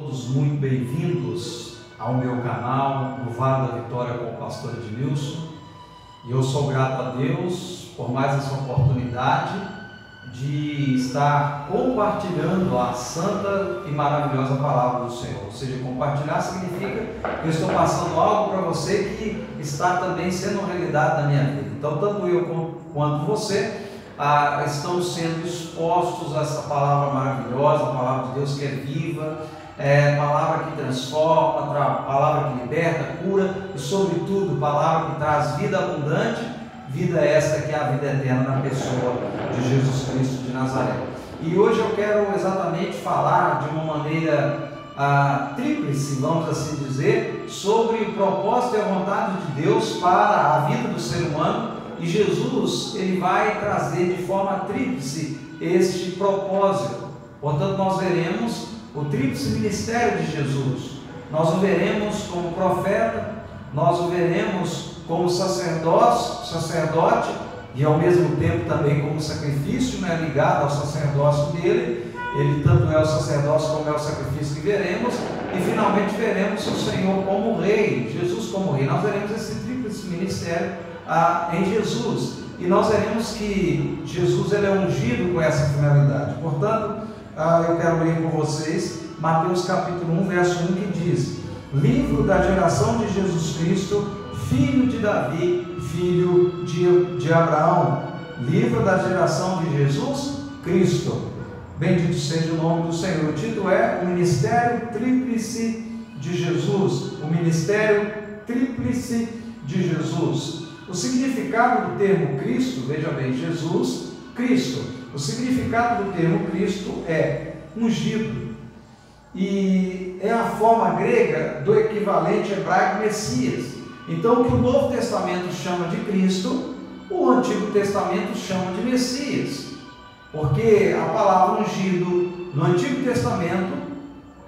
todos muito bem-vindos ao meu canal, no Vale da Vitória com o pastor Edmilson. E eu sou grato a Deus por mais essa oportunidade de estar compartilhando a santa e maravilhosa palavra do Senhor. Ou seja, compartilhar significa que eu estou passando algo para você que está também sendo uma realidade na minha vida. Então, tanto eu quanto você estamos sendo expostos a essa palavra maravilhosa, a palavra de Deus que é viva, palavra que transforma, palavra que liberta, cura e, sobretudo, palavra que traz vida abundante, vida esta que é a vida eterna na pessoa de Jesus Cristo de Nazaré. E hoje eu quero exatamente falar de uma maneira tríplice, vamos assim dizer, sobre o propósito e a vontade de Deus para a vida do ser humano. E Jesus, ele vai trazer de forma tríplice este propósito. Portanto, nós veremos o tríplice ministério de Jesus. Nós o veremos como profeta, nós o veremos como sacerdote e ao mesmo tempo também como sacrifício, ligado ao sacerdócio dele. Ele tanto é o sacerdócio como é o sacrifício que veremos. E finalmente veremos o Senhor como rei, Jesus como rei. Nós veremos esse tríplice ministério em Jesus, e nós veremos que Jesus ele é ungido com essa finalidade. Portanto, eu quero ler com vocês Mateus capítulo 1, verso 1, que diz: livro da geração de Jesus Cristo, filho de Davi, filho de Abraão. Livro da geração de Jesus Cristo. Bendito seja o nome do Senhor. O título é o Ministério Tríplice de Jesus. O Ministério Tríplice de Jesus. O significado do termo Cristo, veja bem, Jesus, Cristo. O significado do termo Cristo é ungido. E é a forma grega do equivalente hebraico Messias. Então, o que o Novo Testamento chama de Cristo, o Antigo Testamento chama de Messias. Porque a palavra ungido no Antigo Testamento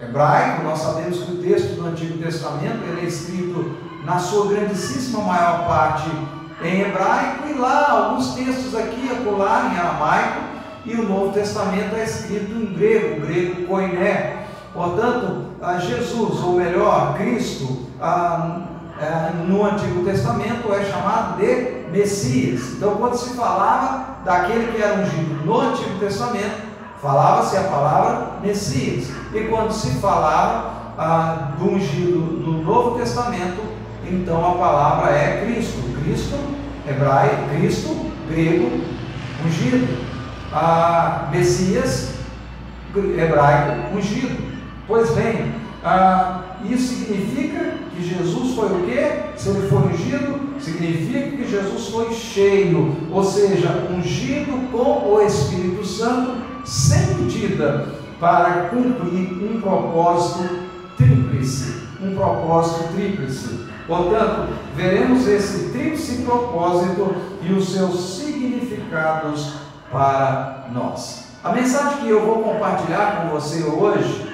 hebraico, nós sabemos que o texto do Antigo Testamento ele é escrito na sua grandíssima maior parte em hebraico, e lá alguns textos aqui e acolá em aramaico, e o Novo Testamento é escrito em grego, o grego koiné. Portanto, Jesus, ou melhor, Cristo, no Antigo Testamento é chamado de Messias. Então, quando se falava daquele que era ungido no Antigo Testamento, falava-se a palavra Messias. E quando se falava do ungido no Novo Testamento, então a palavra é Cristo. Cristo, hebraico, Cristo, grego, ungido. Messias, hebraico, ungido. Pois bem, isso significa que Jesus foi o quê? Se ele foi ungido, significa que Jesus foi cheio, ou seja, ungido com o Espírito Santo, sem medida, para cumprir um propósito tríplice. Portanto, veremos esse tríplice propósito e os seus significados para nós. A mensagem que eu vou compartilhar com você hoje,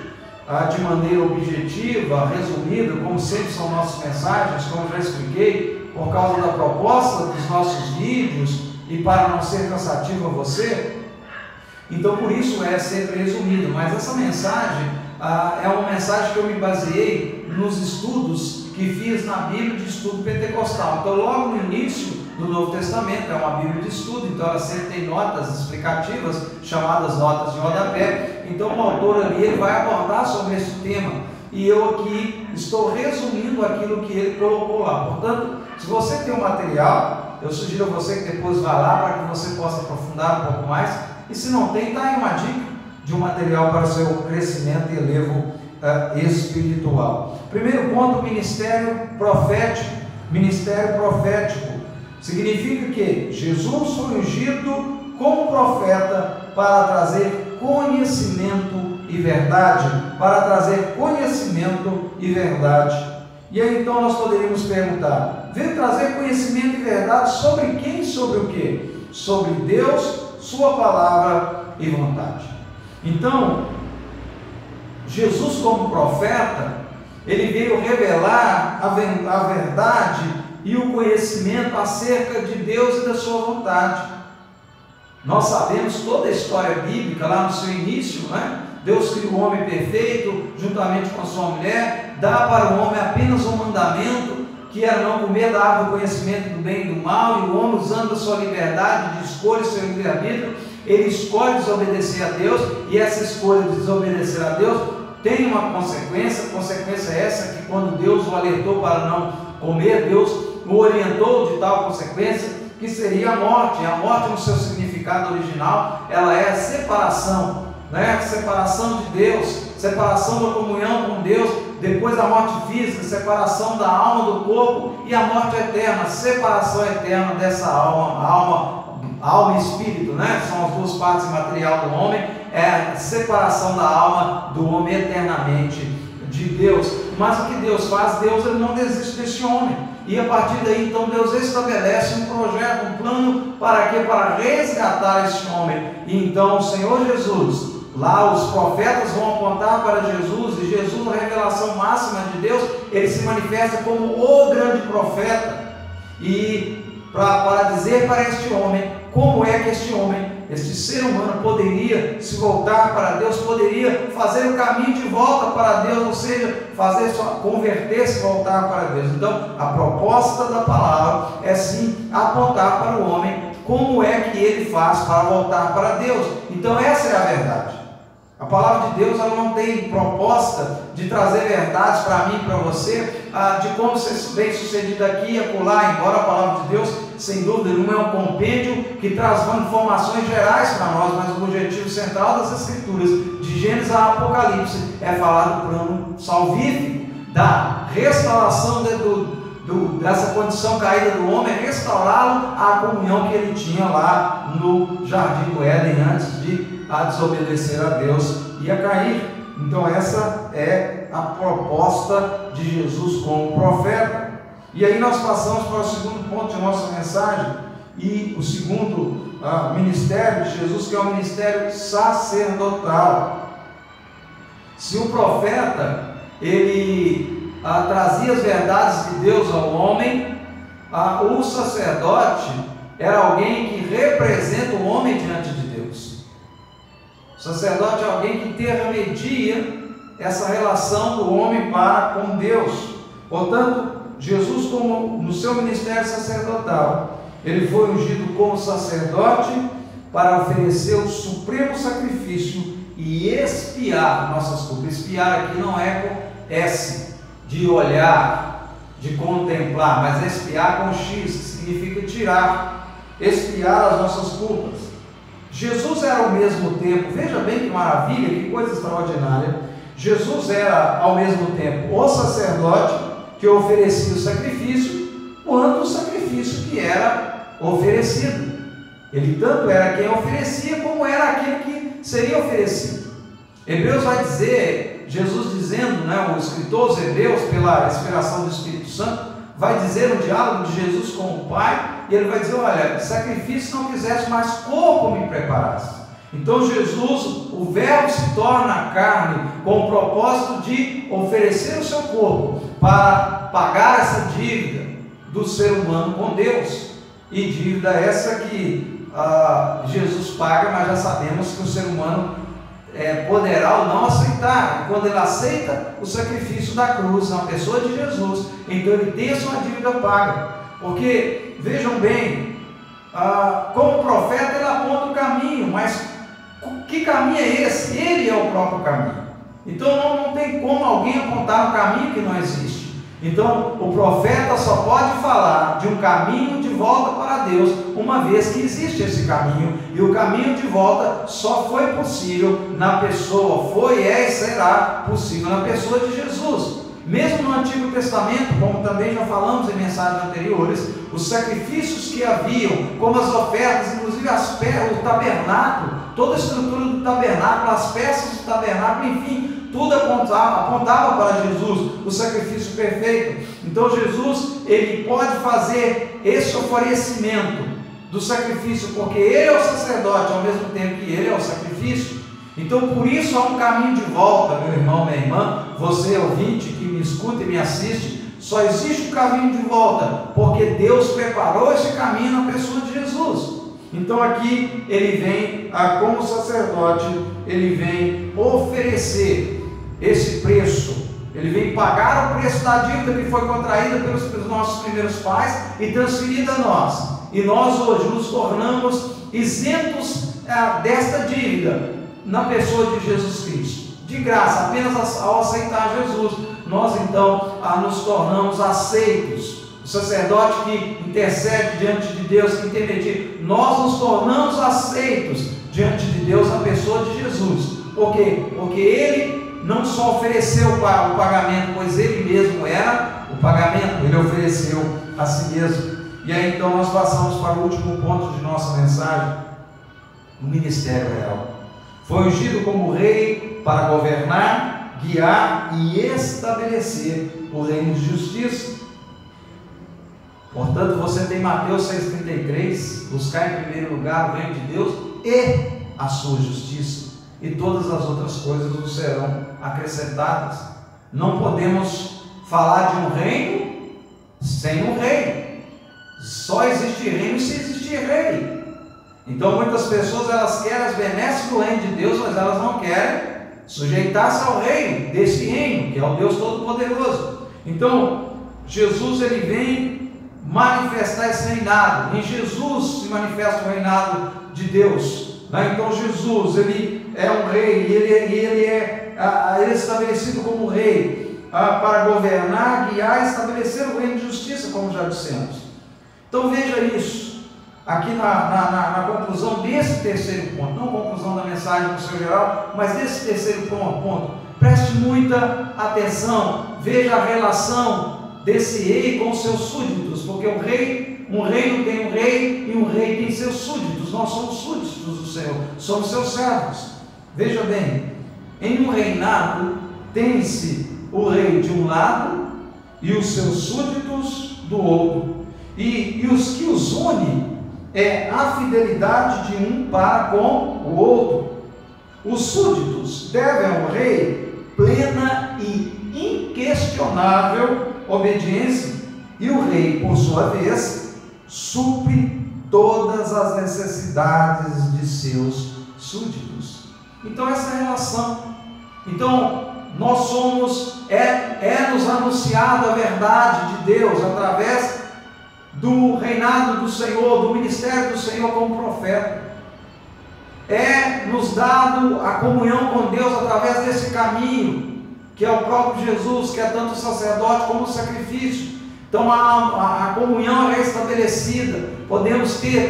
de maneira objetiva, resumida, como sempre são nossas mensagens, como eu já expliquei, por causa da proposta dos nossos vídeos e para não ser cansativo a você, então por isso é sempre resumido. Mas essa mensagem é uma mensagem que eu me baseei nos estudos que fiz na Bíblia de Estudo Pentecostal. Então, logo no início do Novo Testamento, é uma Bíblia de estudo, então ela sempre tem notas explicativas, chamadas notas de rodapé. Então, o autor ali ele vai abordar sobre esse tema, e eu aqui estou resumindo aquilo que ele colocou lá. Portanto, se você tem um material, eu sugiro a você que depois vá lá para que você possa aprofundar um pouco mais. E se não tem, está aí uma dica de um material para o seu crescimento e elevo espiritual. Primeiro ponto, ministério profético. Ministério profético significa que Jesus foi ungido como profeta para trazer conhecimento e verdade. Para trazer conhecimento e verdade. E aí então nós poderíamos perguntar: veio trazer conhecimento e verdade sobre quem? Sobre o quê? Sobre Deus, sua palavra e vontade. Então, Jesus como profeta, ele veio revelar a verdade e o conhecimento acerca de Deus e da sua vontade. Nós sabemos toda a história bíblica lá no seu início, Deus cria o homem perfeito, juntamente com a sua mulher, dá para o homem apenas um mandamento, que era não comer da árvore do conhecimento do bem e do mal, e o homem, usando a sua liberdade de escolha, seu livre-arbítrio, ele escolhe desobedecer a Deus, e essa escolha de desobedecer a Deus tem uma consequência. A consequência é essa, que quando Deus o alertou para não comer, Deus o orientou de tal consequência, que seria a morte. A morte, no seu significado original, ela é a separação, né? Separação de Deus, separação da comunhão com Deus, depois da morte física, separação da alma do corpo, e a morte eterna, separação eterna dessa alma e espírito, né? São as duas partes material do homem, é a separação da alma do homem eternamente de Deus. Mas o que Deus faz? Deus ele não desiste desse homem, e a partir daí então Deus estabelece um projeto, um plano, para quê? Para resgatar esse homem. E então o Senhor Jesus, lá os profetas vão apontar para Jesus, e Jesus, na revelação máxima de Deus, ele se manifesta como o grande profeta, e para dizer para este homem como é que este homem, este ser humano, poderia se voltar para Deus, poderia fazer o caminho de volta para Deus, ou seja, converter-se, voltar para Deus. Então a proposta da palavra é sim apontar para o homem como é que ele faz para voltar para Deus. Então essa é a verdade. A palavra de Deus ela não tem proposta de trazer verdades para mim e para você, de como ser bem sucedido aqui e acolá, embora a palavra de Deus, sem dúvida, não é um compêndio que traz informações gerais para nós, mas o objetivo central das Escrituras, de Gênesis a Apocalipse, é falar do plano salvífico, da restauração dessa condição caída do homem, restaurá-lo à comunhão que ele tinha lá no Jardim do Éden, antes de desobedecer a Deus e a cair. Então essa é a proposta de Jesus como profeta. E aí nós passamos para o segundo ponto de nossa mensagem, e o segundo ministério de Jesus, que é o ministério sacerdotal. Se o profeta ele trazia as verdades de Deus ao homem, o sacerdote era alguém que representa o homem diante de Deus. O sacerdote é alguém que intermedia essa relação do homem para com Deus. Portanto, Jesus, como no seu ministério sacerdotal, ele foi ungido como sacerdote para oferecer o supremo sacrifício e expiar nossas culpas. Expiar aqui não é com S, de olhar, de contemplar, mas expiar com X, que significa tirar, expiar as nossas culpas. Jesus era ao mesmo tempo, veja bem que maravilha, que coisa extraordinária, Jesus era ao mesmo tempo o sacerdote que oferecia o sacrifício, quanto o sacrifício que era oferecido. Ele tanto era quem oferecia, como era aquele que seria oferecido. Hebreus vai dizer, Jesus dizendo, o escritor aos Hebreus, pela inspiração do Espírito Santo, vai dizer no diálogo de Jesus com o Pai, e ele vai dizer, olha, sacrifício não quiseste, mas corpo me preparaste. Então Jesus, o verbo se torna carne, com o propósito de oferecer o seu corpo, para pagar essa dívida do ser humano com Deus, e dívida essa que Jesus paga, mas já sabemos que o ser humano poderá ou não aceitar. Quando ele aceita o sacrifício da cruz na pessoa de Jesus, então ele tem a sua dívida paga. Porque, vejam bem, como profeta ele aponta o caminho, mas que caminho é esse? Ele é o próprio caminho. Então não tem como alguém apontar um caminho que não existe. Então o profeta só pode falar de um caminho de volta para Deus, uma vez que existe esse caminho, e o caminho de volta só foi possível na pessoa, e será possível na pessoa de Jesus. Mesmo no Antigo Testamento, como também já falamos em mensagens anteriores, os sacrifícios que haviam, como as ofertas, inclusive o tabernáculo, toda a estrutura do tabernáculo, as peças do tabernáculo, enfim, tudo apontava para Jesus, o sacrifício perfeito. Então Jesus, ele pode fazer esse oferecimento do sacrifício, porque ele é o sacerdote, ao mesmo tempo que ele é o sacrifício. Então por isso há um caminho de volta, meu irmão, minha irmã, você ouvinte que me escuta e me assiste, só existe um caminho de volta, porque Deus preparou esse caminho na pessoa de Jesus. Então aqui ele vem, como sacerdote, ele vem oferecer esse preço, ele vem pagar o preço da dívida que foi contraída pelos nossos primeiros pais e transferida a nós. E nós hoje nos tornamos isentos desta dívida na pessoa de Jesus Cristo. De graça, apenas ao aceitar Jesus, nós então nos tornamos aceitos. O sacerdote que intercede diante de Deus, que intermedia, nós nos tornamos aceitos diante de Deus na pessoa de Jesus. Por quê? Porque ele não só ofereceu o pagamento, pois ele mesmo era o pagamento, ele ofereceu a si mesmo. E aí então nós passamos para o último ponto de nossa mensagem: o ministério real. Foi ungido como rei para governar, guiar e estabelecer o reino de justiça. Portanto, você tem Mateus 6,33, buscar em primeiro lugar o reino de Deus e a sua justiça, e todas as outras coisas nos serão acrescentadas. Não podemos falar de um reino sem um rei. Só existe reino se existir rei. Então muitas pessoas elas querem as benesses do reino de Deus, mas elas não querem sujeitar-se ao reino desse reino, que é o Deus Todo-Poderoso. Então Jesus ele vem manifestar esse reinado. Em Jesus se manifesta o reinado de Deus. Então Jesus ele é um rei, e ele é estabelecido como rei para governar, guiar e estabelecer o reino de justiça, como já dissemos. Então veja isso aqui na conclusão desse terceiro ponto, não conclusão da mensagem no seu geral, mas desse terceiro ponto. Preste muita atenção, veja a relação desse rei com seus súditos, porque um reino tem um rei e um rei tem seus súditos. Nós somos súditos do Senhor, somos seus servos. Veja bem, em um reinado tem-se o rei de um lado e os seus súditos do outro, e os que os une é a fidelidade de um para com o outro. Os súditos devem ao rei plena e inquestionável obediência, e o rei, por sua vez, supre todas as necessidades de seus súditos. Então essa é a relação. Então nós somos, nos anunciada a verdade de Deus através do reinado do Senhor, do ministério do Senhor como profeta. Nos dado a comunhão com Deus através desse caminho, que é o próprio Jesus, que é tanto o sacerdote como o sacrifício. Então a comunhão é estabelecida,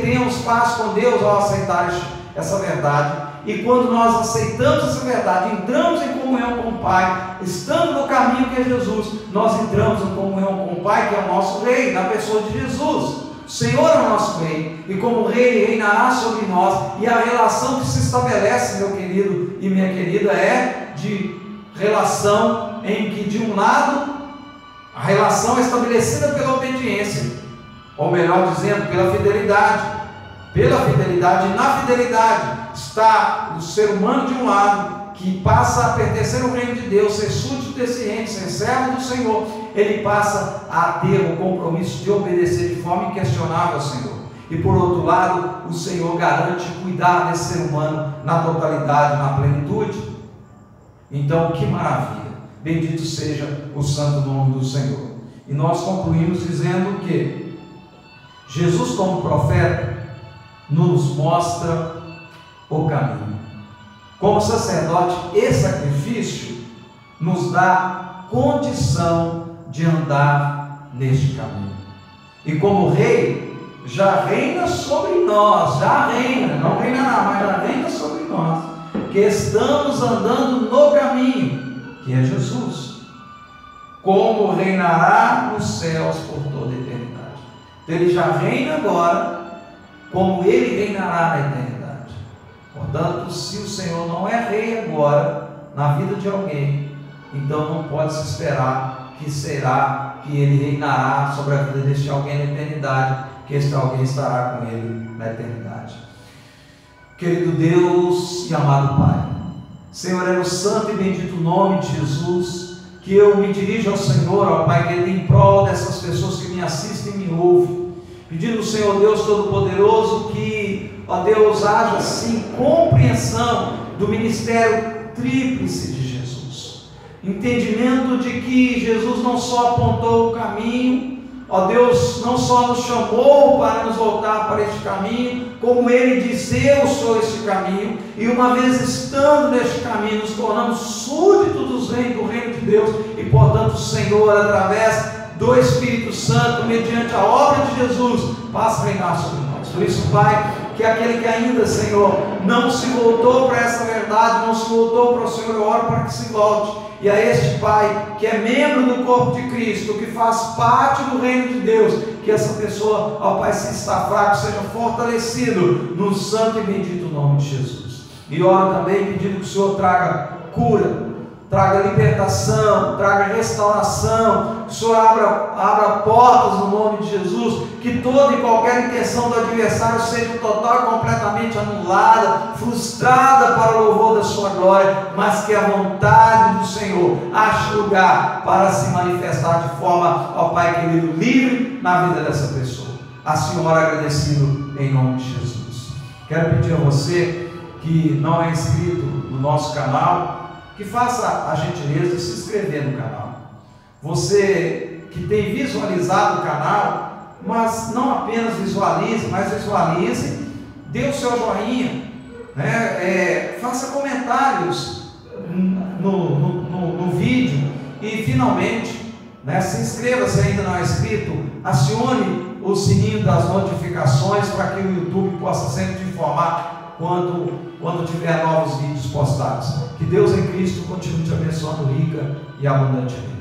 temos paz com Deus ao aceitar essa verdade. E quando nós aceitamos essa verdade, entramos em comunhão com o Pai, estando no caminho que é Jesus, nós entramos em comunhão com o Pai, que é o nosso Rei, na pessoa de Jesus. O Senhor é o nosso Rei, e como Rei Ele reinará sobre nós, e a relação que se estabelece, meu querido e minha querida, é de relação em que, de um lado, a relação é estabelecida pela obediência, ou melhor dizendo, pela fidelidade. E na fidelidade está o ser humano de um lado, que passa a pertencer ao reino de Deus, ser súdito desse reino, ser servo do Senhor. Ele passa a ter o compromisso de obedecer de forma inquestionável ao Senhor. E por outro lado, o Senhor garante cuidar desse ser humano na totalidade, na plenitude. Então, que maravilha! Bendito seja o santo nome do Senhor. E nós concluímos dizendo que Jesus, como profeta, nos mostra o caminho. Como sacerdote e sacrifício, nos dá condição de andar neste caminho. E como rei, já reina sobre nós, não reinará, mas já reina sobre nós, que estamos andando no caminho, que é Jesus. Como reinará nos céus por toda a eternidade. Então ele já reina agora, como ele reinará na eternidade. Portanto, se o Senhor não é rei agora na vida de alguém, então não pode se esperar que ele reinará sobre a vida deste alguém na eternidade, que este alguém estará com ele na eternidade. Querido Deus e amado Pai, Senhor, é no santo e bendito nome de Jesus que eu me dirijo ao Senhor, ó Pai querido, em prol dessas pessoas que me assistem e me ouvem, pedindo ao Senhor Deus Todo-Poderoso que, ó Deus, haja sim compreensão do ministério tríplice de Jesus, entendimento de que Jesus não só apontou o caminho, ó Deus, não só nos chamou para nos voltar para este caminho, como Ele diz: eu sou este caminho, e uma vez estando neste caminho, nos tornamos súditos do reino de Deus, e portanto o Senhor, através do Espírito Santo, mediante a obra de Jesus, passa a reinar sobre nós. Por isso, Pai, que aquele que ainda, Senhor, não se voltou para essa verdade, não se voltou para o Senhor, eu oro para que se volte. E a este Pai, que é membro do corpo de Cristo, que faz parte do reino de Deus, que essa pessoa, ó Pai, se está fraco, seja fortalecido no santo e bendito nome de Jesus. E oro também pedindo que o Senhor traga cura, traga libertação, traga restauração, que o Senhor abra portas no nome de Jesus, que toda e qualquer intenção do adversário seja total e completamente anulada, frustrada para o louvor da sua glória, mas que a vontade do Senhor ache lugar para se manifestar de forma, ó Pai querido, livre na vida dessa pessoa. Assim eu oro agradecido em nome de Jesus. Quero pedir a você que não é inscrito no nosso canal, que faça a gentileza de se inscrever no canal. Você que tem visualizado o canal, mas não apenas visualize, mas visualize, dê o seu joinha, né? Faça comentários no vídeo e finalmente, né, se inscreva se ainda não é inscrito, acione o sininho das notificações para que o YouTube possa sempre te informar quando tiver novos vídeos postados. Que Deus em Cristo continue te abençoando rica e abundantemente.